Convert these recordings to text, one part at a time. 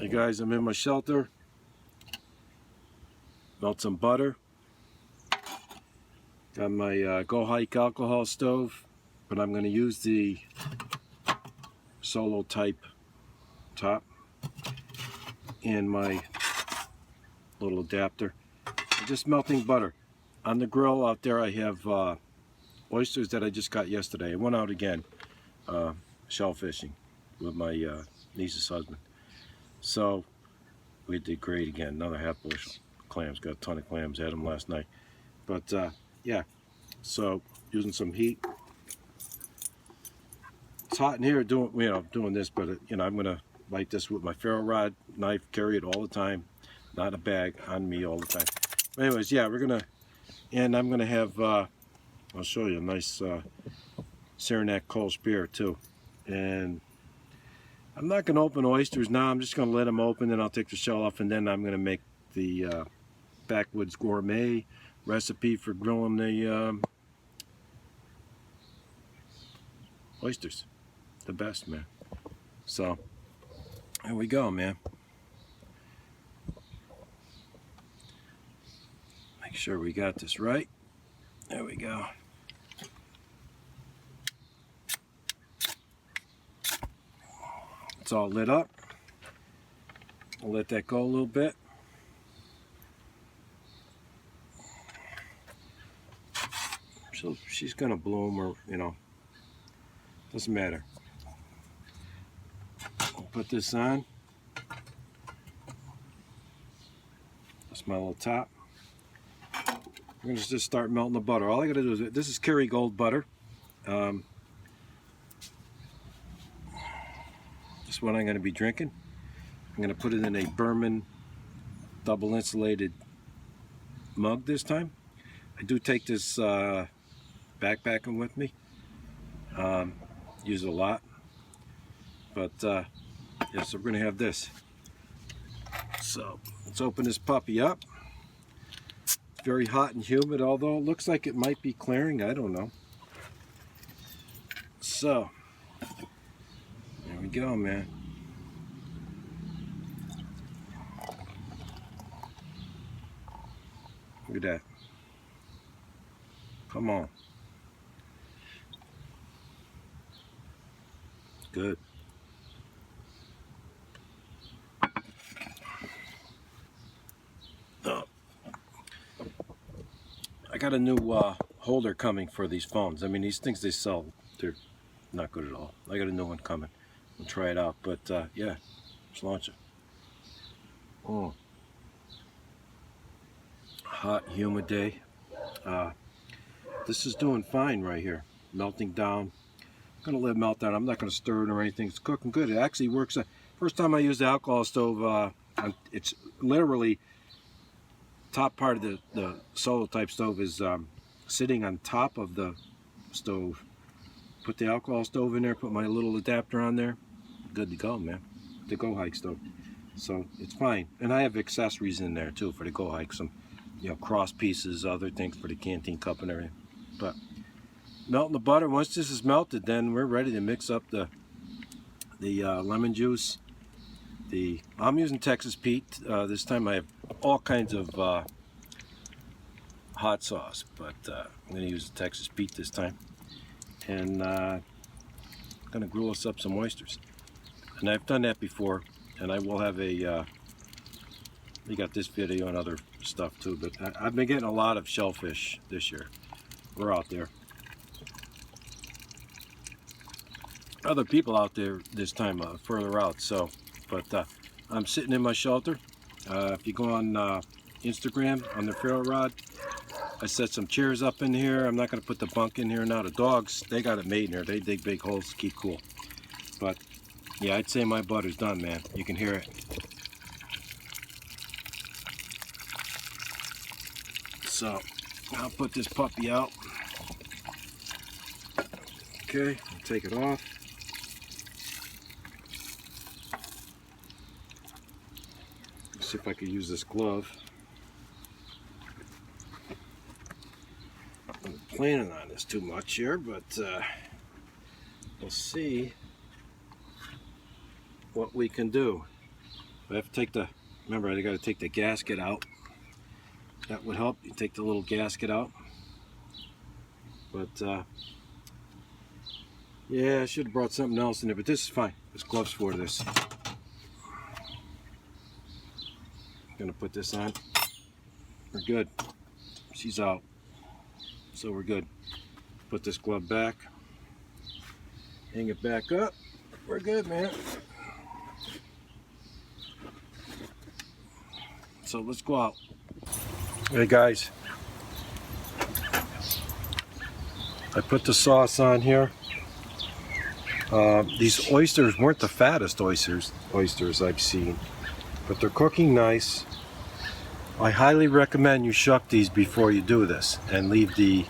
Hey guys, I'm in my shelter. Melt some butter. Got my GoHike alcohol stove, but I'm going to use the solo type top and my little adapter. I'm just melting butter. On the grill out there I have oysters that I just got yesterday. I went out again shell fishing with my niece's husband. So we did great again, another half bushel clams. Got a ton of clams, had them last night. But yeah, so using some heat. It's hot in here doing this, but I'm gonna light this with my ferro rod knife, carry it all the time, not a bag, on me all the time. But anyways, yeah, and I'm gonna have I'll show you a nice Saranac coal spear too. And I'm not going to open oysters now. I'm just going to let them open, and I'll take the shell off, and then I'm going to make the backwoods gourmet recipe for grilling the oysters. The best, man. So there we go, man. Make sure we got this right. There we go. It's all lit up. I'll let that go a little bit. So she's gonna bloom, or doesn't matter. I'll put this on. That's my little top. We're gonna just start melting the butter. All I gotta do is, this is Kerrygold butter. This is what I'm going to be drinking. I'm going to put it in a Berman double insulated mug this time. I do take this backpacking with me. Use it a lot. But yeah, so we're going to have this. So let's open this puppy up. It's very hot and humid, although it looks like it might be clearing. I don't know. So there we go, man. Look at that. Come on. Good. Oh. I got a new holder coming for these phones. I mean, these things they sell, they're not good at all. I got a new one coming. We'll try it out, but yeah, let's launch it. Oh, hot, humid day. This is doing fine right here, melting down. I'm gonna let it melt down. I'm not gonna stir it or anything. It's cooking good. It actually works. First time I used the alcohol stove, it's literally top part of the solo type stove is sitting on top of the stove. Put the alcohol stove in there, put my little adapter on there, good to go, man. The GoHike stove. So it's fine. And I have accessories in there too for the GoHike, some cross pieces, other things for the canteen cup and everything. But melting the butter, once this is melted, then we're ready to mix up the lemon juice. I'm using Texas Pete. This time I have all kinds of hot sauce, but I'm going to use the Texas Pete this time. And I'm going to grill us up some oysters. And I've done that before, and I will have we got this video and other stuff too, but I've been getting a lot of shellfish this year. We're out there. Other people out there this time further out, so, but I'm sitting in my shelter. If you go on Instagram, on the ferro rod, I set some chairs up in here. I'm not going to put the bunk in here now. The dogs, they got it made in here. They dig big holes to keep cool. But yeah, I'd say my butter's done, man. You can hear it. So I'll put this puppy out. Okay, I'll take it off. Let's see if I can use this glove. I'm planning on this too much here, but we'll see what we can do. I have to take the, remember I got to take the gasket out. That would help. You take the little gasket out. But yeah, I should have brought something else in there, but this is fine. There's gloves for this. Gonna put this on. We're good. She's out. So we're good. Put this glove back. Hang it back up. We're good, man. So let's go out. Hey guys. I put the sauce on here. These oysters weren't the fattest oysters I've seen, but they're cooking nice. I highly recommend you shuck these before you do this and leave the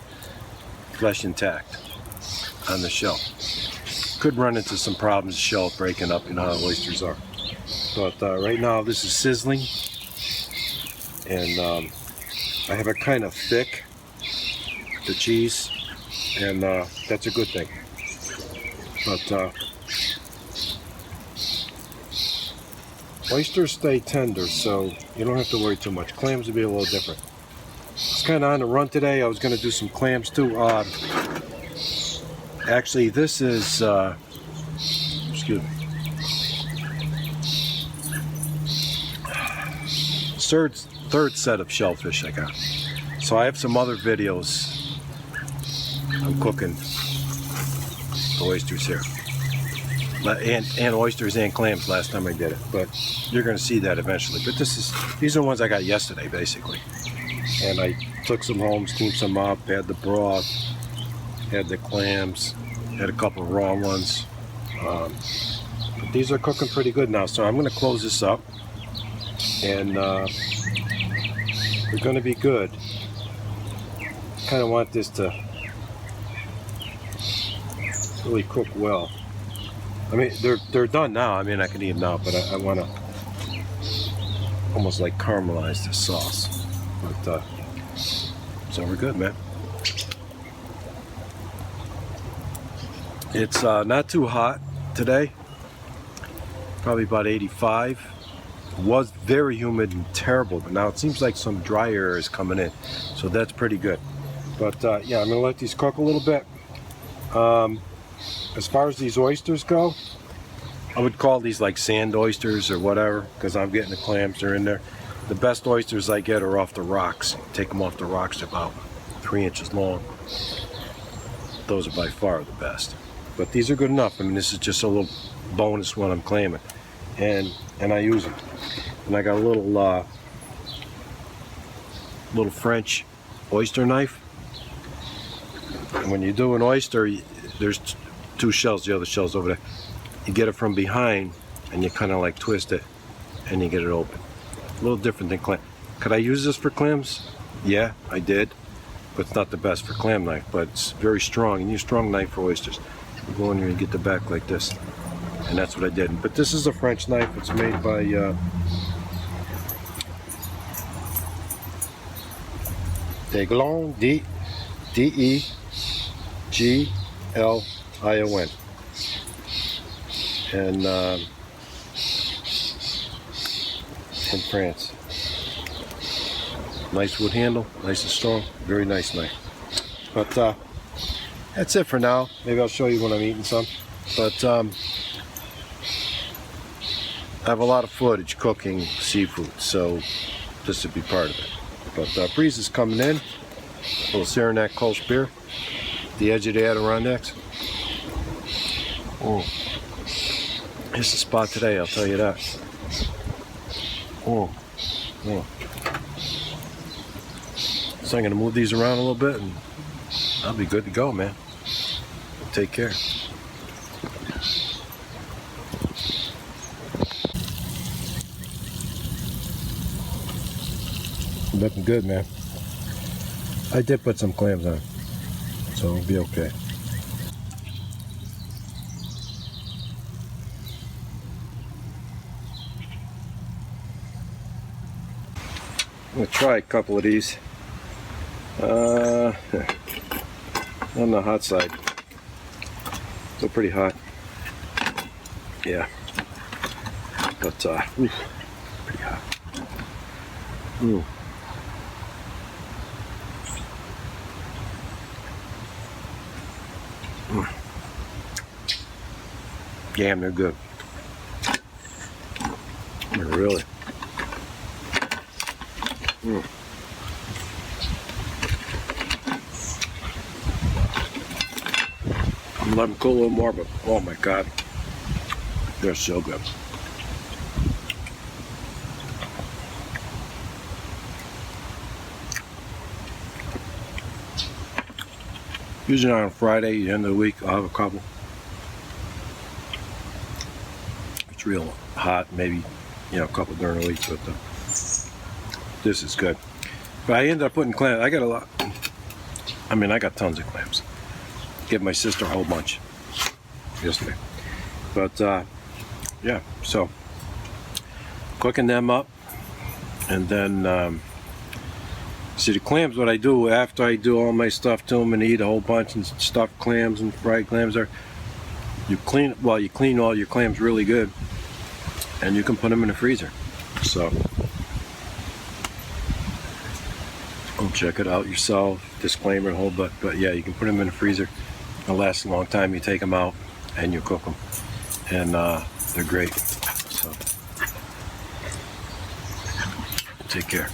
flesh intact on the shell. Could run into some problems, shell breaking up, you know how oysters are. But right now this is sizzling, and I have it kind of thick, the cheese, and that's a good thing. But oysters stay tender, so you don't have to worry too much. Clams will be a little different. It's kind of on the run today. I was going to do some clams too. Actually, this is, excuse me, third set of shellfish I got. So I have some other videos. I'm cooking the oysters here. And oysters and clams last time I did it, but you're going to see that eventually. But these are the ones I got yesterday, basically. And I took some home, steamed some up, had the broth, had the clams, had a couple of raw ones. But these are cooking pretty good now, so I'm going to close this up, and they're going to be good. Kind of want this to really cook well. I mean, they're done now. I mean, I can eat them now, but I want to almost like caramelize this sauce. But so we're good, man. It's not too hot today. Probably about 85. It was very humid and terrible, but now it seems like some dry air is coming in, so that's pretty good. But yeah, I'm gonna let these cook a little bit. As far as these oysters go, I would call these like sand oysters or whatever, because I'm getting the clams, they're in there. The best oysters I get are off the rocks. Take them off the rocks, they're about 3 inches long. Those are by far the best. But these are good enough. I mean, this is just a little bonus one I'm claiming. And I use them. And I got a little French oyster knife. And when you do an oyster, there's two shells, the other shell's over there. You get it from behind and you kind of like twist it and you get it open. A little different than clam. Could I use this for clams? Yeah, I did. But it's not the best for clam knife, but it's very strong. You need a strong knife for oysters. You go in here and get the back like this. And that's what I did. But this is a French knife. It's made by Deglon, D-E-G-L-I-O-N. And in France. Nice wood handle, nice and strong, very nice knife. But that's it for now. Maybe I'll show you when I'm eating some. But I have a lot of footage cooking seafood, so this would be part of it. But breeze is coming in. A little Saranac Kolsch beer. The edge of the Adirondacks. Oh, it's the spot today, I'll tell you that. Oh, oh. So I'm gonna move these around a little bit and I'll be good to go, man. Take care. Looking good, man. I did put some clams on, so it'll be okay. I'm gonna try a couple of these. On the hot side. Still pretty hot. Yeah. But Mm. Mm. Damn, they're good. Really. Mm. Let them cool a little more, but oh my God, they're so good. Usually on Friday, the end of the week, I'll have a couple. It's real hot, maybe, a couple during the week, but this is good. But I ended up putting clams. I got a lot. I mean, I got tons of clams. Give my sister a whole bunch yesterday. But yeah, so cooking them up, and then see the clams. What I do after I do all my stuff to them and eat a whole bunch and stuffed clams and fried clams, you clean all your clams really good, and you can put them in the freezer. So go check it out yourself. Disclaimer, whole but yeah, you can put them in the freezer. It'll last a long time. You take them out and you cook them, and they're great. So take care.